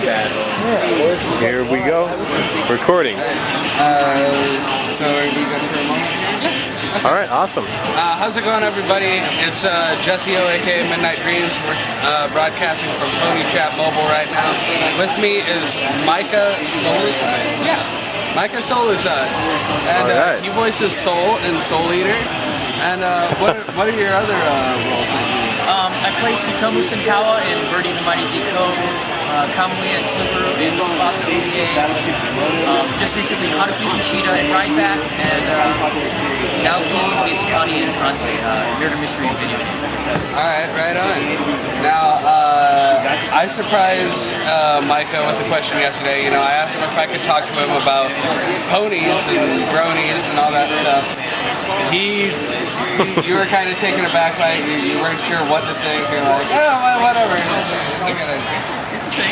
Here we go. Recording. So are we good for a moment? Yeah. All right, awesome. How's it going, everybody? It's Jessie, aka Midnight Dreams. We're broadcasting from Pony Chat Mobile right now. With me is Micah Solusod. Yeah, Micah Solusod. And right. He voices Soul in Soul Eater. And what are your other roles? I play Tsutomu Senkawa in Birdie the Mighty Decode, Kamuya and Subaru in Tsubasa OVAs, just recently Haruki Kishida in Rideback, and Naoki Mizutani in Kansei, Murder Mystery video game. Alright, right on. Now, I surprised Micah with a question yesterday. You know, I asked him if I could talk to him about ponies and bronies and all that stuff. You were kind of taken aback by it. You weren't sure what to think. You're like, oh, well, whatever. It's a thing.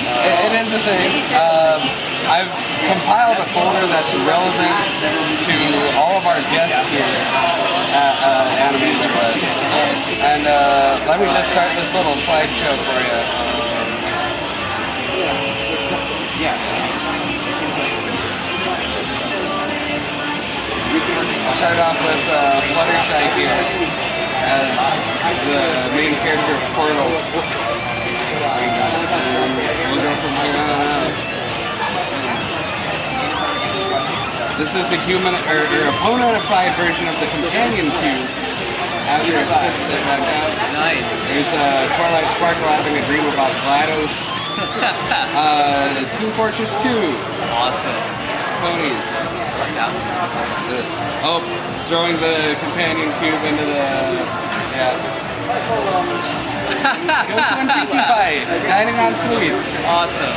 It is a thing. I've compiled a folder that's relevant to all of our guests here at Animation Quest. And let me just start this little slideshow for you. I'll start off with Fluttershy here as the main character of Portal. We'll go from here on out. This is a human or a ponified version of the companion cube. After it's fixed it back out. Nice. There's Twilight Sparkle having a dream about GLaDOS. Team Fortress 2. Awesome. Ponies. Yeah. Oh, throwing the companion cube into the... Yeah. Goku and Pinkie Pie, dining on sweets. Awesome.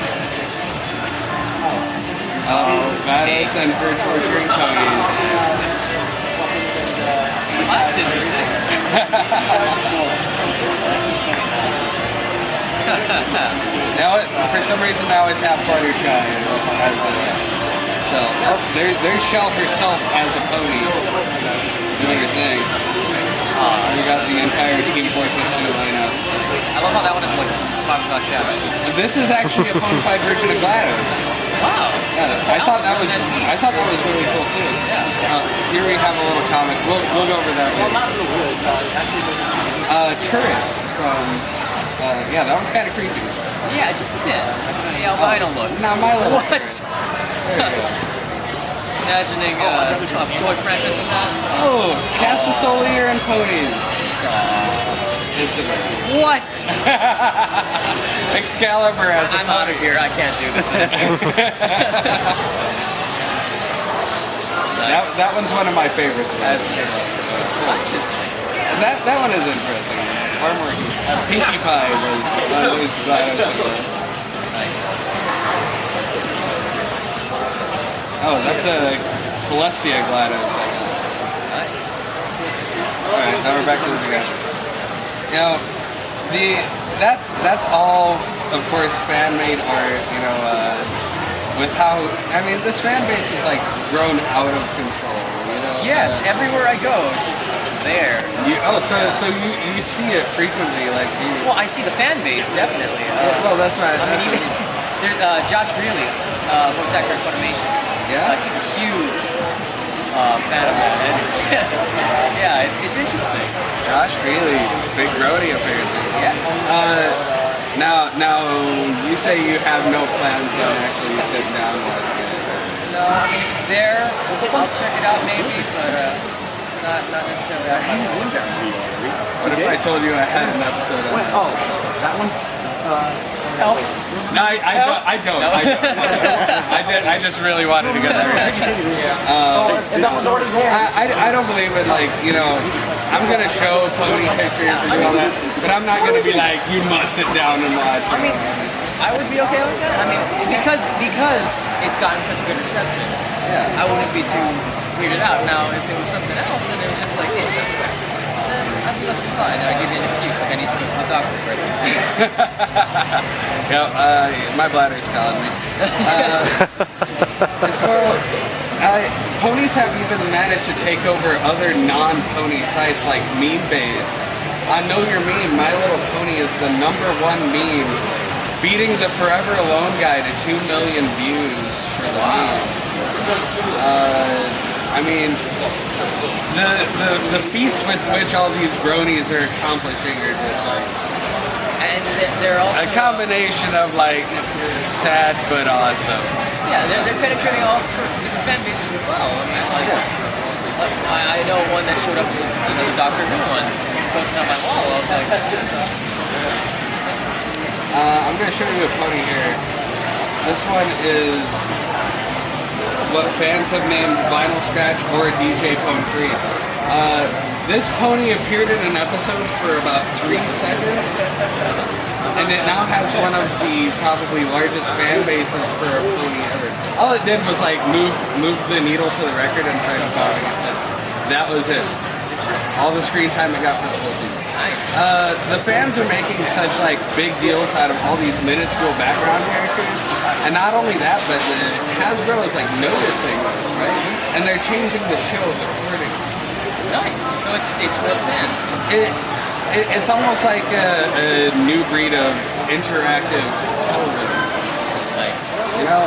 GLaDOS and her torturing ponies. That's interesting. Now, for some reason, I always have Fluttershy as a... So, there's Shell herself as a pony doing her thing. We got the entire Team Fortress 2 lineup. I love how that one is like a shadow. This is actually a ponified version of GLaDOS. Wow. Yeah, I thought that was really cool too. Yeah. Here we have a little comic. We'll go over that. Well, not really. Turret from. Yeah, that one's kind of creepy. Yeah, just a bit. The albino look. Now my little. What? Imagining a tough toy franchise of that. Oh, Cast a Soul Eater and ponies. It's a what? Excalibur as a I'm out of here. I can't do this anymore. Nice. That one's one of my favorites. That's interesting. And that one is interesting. Far more. Pinkie Pie was GLaDOS. Nice. Oh, that's a Celestia GLaDOS. Nice. Alright, now we're back to the beginning. You know, that's all, of course, fan-made art, you know, with how, I mean, this fan base is, like, grown out of control, you know? Yes, everywhere I go, it's just there. So you see it frequently, like... Well, I see the fan base, definitely. Well, that's right. There's Josh Greeley, voice actor in Funimation. Yeah? He's a huge fan of that. And yeah, it's interesting. Josh Greeley, big roadie apparently. Yes. Now you say you have no plans on actually sitting down and watching it. No, I mean if it's there, I'll check it out maybe, but not necessarily. What if I told you I had an episode on that? Oh, that one? Help. No, I don't. I just really wanted to get that reaction. I don't believe in, like, you know, I'm going to show pony pictures and all that, but I'm not going to be like, you must sit down and watch. I mean, I would be okay with that. I mean, because it's gotten such a good reception, Yeah. I wouldn't be too weirded out. Now, if it was something else and it was just like, hey, then I'd be less inclined. I'd give you an excuse, like I need to go to the doctor for it. Yeah, my bladder's calling me. Ponies have even managed to take over other non-pony sites like Meme Base. On Know Your Meme, My Little Pony is the #1 meme beating the Forever Alone guy to 2 million views for the meme. I mean, the feats with which all these bronies are accomplishing are just like, And they're also a combination of like sad but awesome. Yeah, they're penetrating all sorts of different fan bases as well. I mean, I know one that showed up as the Doctor Who one, posted on my wall. I was like, I'm gonna show you a pony here. This one is what fans have named Vinyl Scratch or DJ Pone Free. This pony appeared in an episode for about 3 seconds, and it now has one of the probably largest fan bases for a pony ever. All it did was like move the needle to the record and try to pop it. That was it. All the screen time it got for the whole thing. nice. The fans are making such like big deals out of all these minuscule background characters, and not only that, but Hasbro is like noticing this, right? And they're changing the show accordingly. Nice. So it's for the fans. It's almost like a new breed of interactive television. Nice. You know,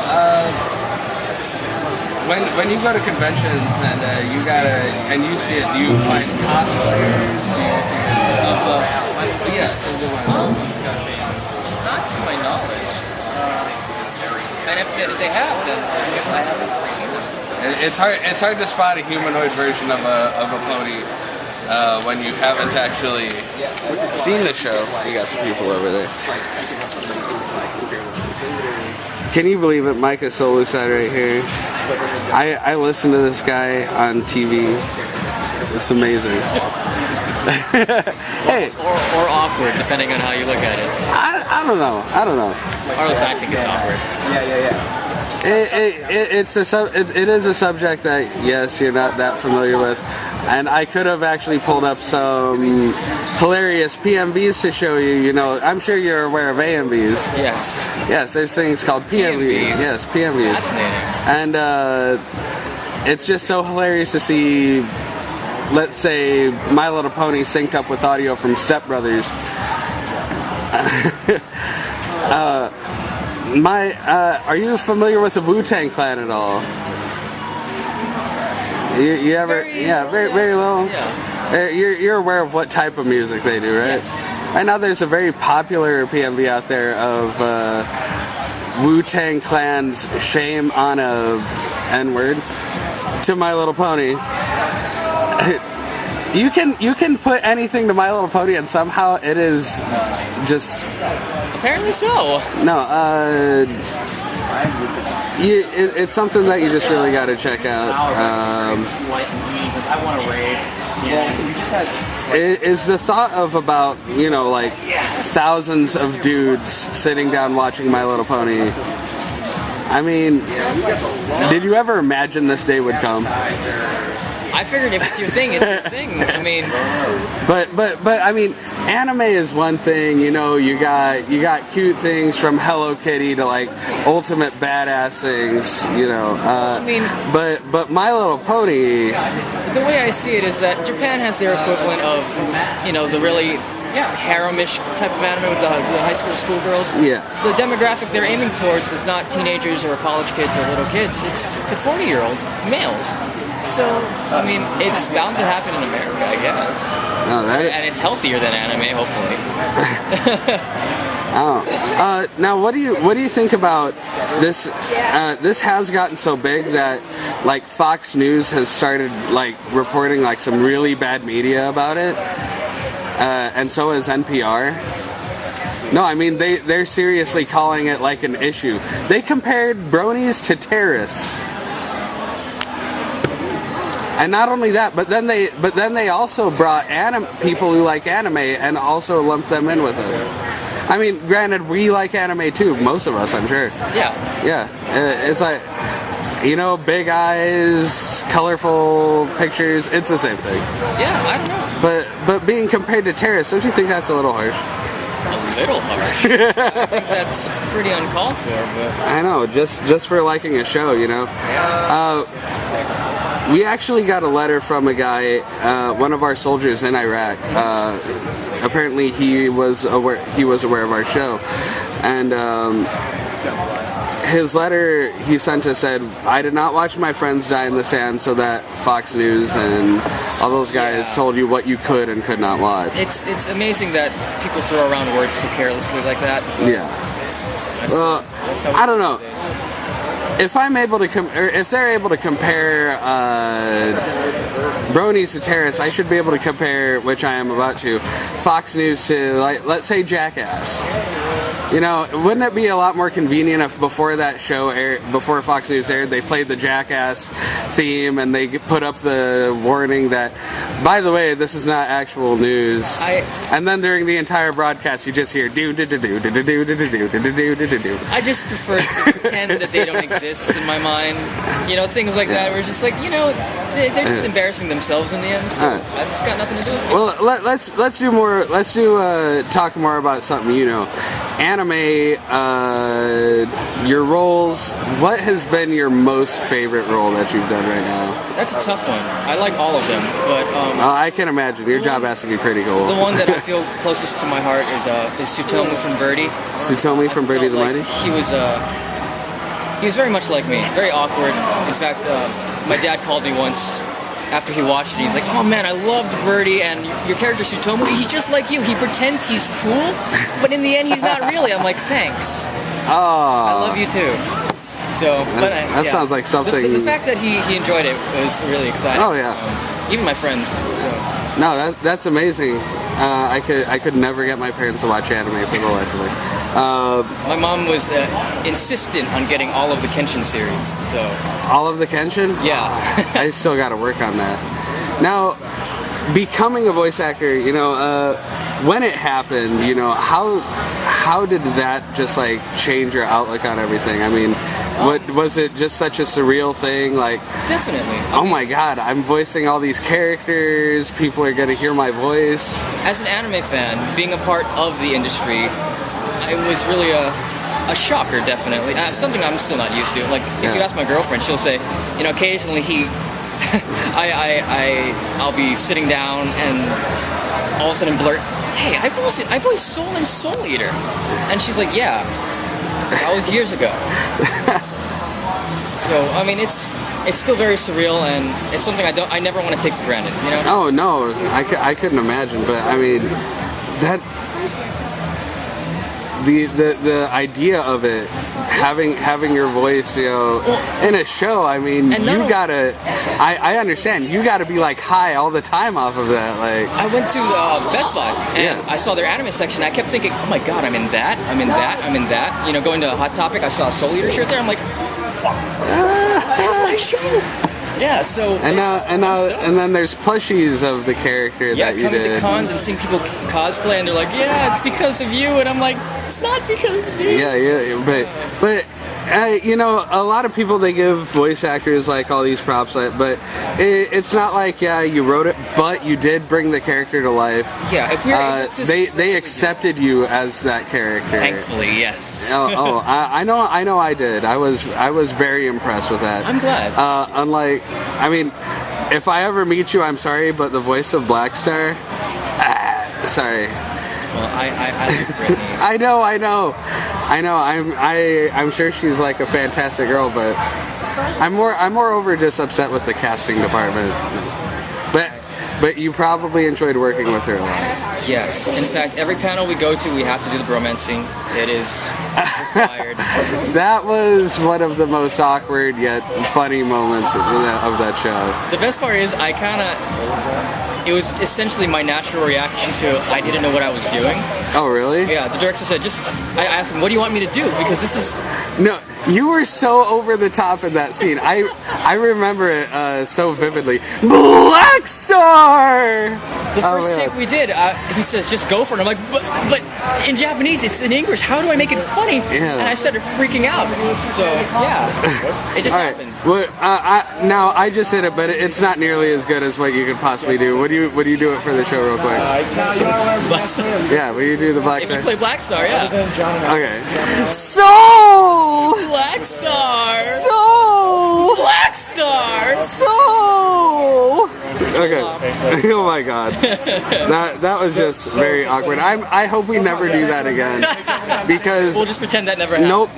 when you go to conventions and you see it, do you find cosplayers? Do you see it? Yeah, so do I. Not to my knowledge. And if they have, then I guess I haven't seen them. It's hard to spot a humanoid version of a pony when you haven't actually seen the show. You got some people over there. Can you believe it? Micah Solusod right here. I listen to this guy on TV. It's amazing. Hey. Or awkward, depending on how you look at it. I don't know. Or at least I think it's awkward. Yeah. It is a subject that, yes, you're not that familiar with, and I could have actually pulled up some hilarious PMVs to show you. You know, I'm sure you're aware of AMVs. Yes, there's things called PMVs. Yes, PMVs. Fascinating. And it's just so hilarious to see, let's say, My Little Pony synced up with audio from Step Brothers. Are you familiar with the Wu-Tang Clan at all? You ever? Very little. Yeah. You're aware of what type of music they do, right? Yes. Right now, there's a very popular PMV out there of Wu-Tang Clan's "Shame on a N-Word" to My Little Pony. You can put anything to My Little Pony, and somehow it is just. Apparently so. No, it's something that you just really got to check out. I want to rave. Yeah, we just had. Is the thought of about like thousands of dudes sitting down watching My Little Pony? I mean, did you ever imagine this day would come? I figured if it's your thing, it's your thing. I mean, but I mean, anime is one thing. You got cute things from Hello Kitty to like ultimate badass things. I mean, but My Little Pony. The way I see it is that Japan has their equivalent of, the really harem-ish type of anime with the high schoolgirls. Yeah. The demographic they're aiming towards is not teenagers or college kids or little kids. It's to 40-year-old males. So, I mean, it's bound to happen in America, I guess. No, and it's healthier than anime, hopefully. Now, what do you think about this? This has gotten so big that like Fox News has started like reporting like some really bad media about it, and so is NPR. No, I mean they're seriously calling it like an issue. They compared bronies to terrorists. And not only that, but then they also brought people who like anime and also lumped them in with us. I mean, granted, we like anime too. Most of us, I'm sure. Yeah. It's like, big eyes, colorful pictures. It's the same thing. Yeah, I don't know. But being compared to terrorists, don't you think that's a little harsh? A little harsh. I think that's pretty uncalled for. But I know, just for liking a show, We actually got a letter from a guy, one of our soldiers in Iraq. Apparently, he was aware of our show, And his letter he sent us said, I did not watch my friends die in the sand so that Fox News and all those guys told you what you could and could not watch. It's amazing that people throw around words so carelessly like that. Yeah. Well, I don't know. If I'm able to if they're able to compare bronies to terrorists, I should be able to compare, which I am about to, Fox News to, like, let's say Jackass. You know, wouldn't it be a lot more convenient if before that show aired, before Fox News aired, they played the Jackass theme and they put up the warning that, by the way, this is not actual news. And then during the entire broadcast, you just hear do do do do do do do do do do do do do. I just prefer to pretend that they don't exist in my mind. You know, things like that. Where it's just like, you know, they're just embarrassing themselves in the end. So it's got nothing to do with it. Well, let's do more. Let's do talk more about something you know. Anime, your roles, what has been your most favorite role that you've done right now? That's a tough one. I like all of them, but I can imagine. Your job has to be pretty cool. The one that I feel closest to my heart is Tsutomu from Birdie. Tsutomu from Birdie the Mighty? He was very much like me, very awkward. In fact, my dad called me once after he watched it. He's like, oh man, I loved Birdie, and your character Tsutomu, he's just like you. He pretends he's cool, but in the end he's not really. I'm like, thanks. Oh. I love you too. So, but that sounds like something. The fact that he enjoyed it was really exciting. Oh yeah. Even my friends. So. No, that's amazing. I could never get my parents to watch anime for the life of me. My mom was insistent on getting all of the Kenshin series. So. All of the Kenshin? Yeah. I still got to work on that. Now, becoming a voice actor, you know, when it happened, you know, how did that just like change your outlook on everything? I mean, what was it just such a surreal thing? Like, definitely. Oh my God, I'm voicing all these characters. People are gonna hear my voice. As an anime fan, being a part of the industry, it was really a shocker, definitely. Something I'm still not used to. Like, if you ask my girlfriend, she'll say, you know, occasionally I'll be sitting down and all of a sudden blurt, hey, I voiced Soul in Soul Eater. And she's like, yeah, that was years ago. So, I mean, it's still very surreal, and it's something I never want to take for granted, you know? Oh, no, I couldn't imagine, but I mean, that... The idea of it, having your voice, you know, in a show, I mean, you gotta, I understand, you gotta be like high all the time off of that, like. I went to Best Buy, and I saw their anime section, I kept thinking, oh my God, I'm in that, you know, going to Hot Topic, I saw a Soul Eater shirt there, I'm like, that's my show. Yeah, so and then there's plushies of the character that you did. Yeah, coming to cons and seeing people cosplay, and they're like, "Yeah, it's because of you," and I'm like, "It's not because of you." Yeah, but you know, a lot of people, they give voice actors like all these props, but it's not like you wrote it, but you did bring the character to life. Yeah, if you're able to they accepted you as that character. Thankfully, yes. I know I did. I was very impressed with that. I'm glad. Unlike, I mean, if I ever meet you, I'm sorry, but the voice of Blackstar, sorry. Well, I like Britney. I know. I'm sure she's like a fantastic girl, but I'm more over just upset with the casting department. But you probably enjoyed working with her a lot. Yes. In fact, every panel we go to, we have to do the bromance scene. It is required. That was one of the most awkward yet funny moments of that show. The best part is it was essentially my natural reaction to I didn't know what I was doing. Oh, really? Yeah, the director said, I asked him, what do you want me to do? Because this is... No, you were so over the top in that scene. I remember it so vividly. Blackstar! The first take we did, he says, just go for it. I'm like, but in Japanese, it's in English. How do I make it funny? Yeah. And I started freaking out. So, yeah, it just happened. Well, now, I just did it, but it's not nearly as good as what you could possibly do. Would you do it for the show real quick? Blackstar. Yeah, will you do the Blackstar? If you play Blackstar, yeah. Okay. Soul! Blackstar! Soul! Blackstar! Soul! Okay. Oh my God. That was just very awkward. I hope we never do that again. because We'll just pretend that never happened. nope.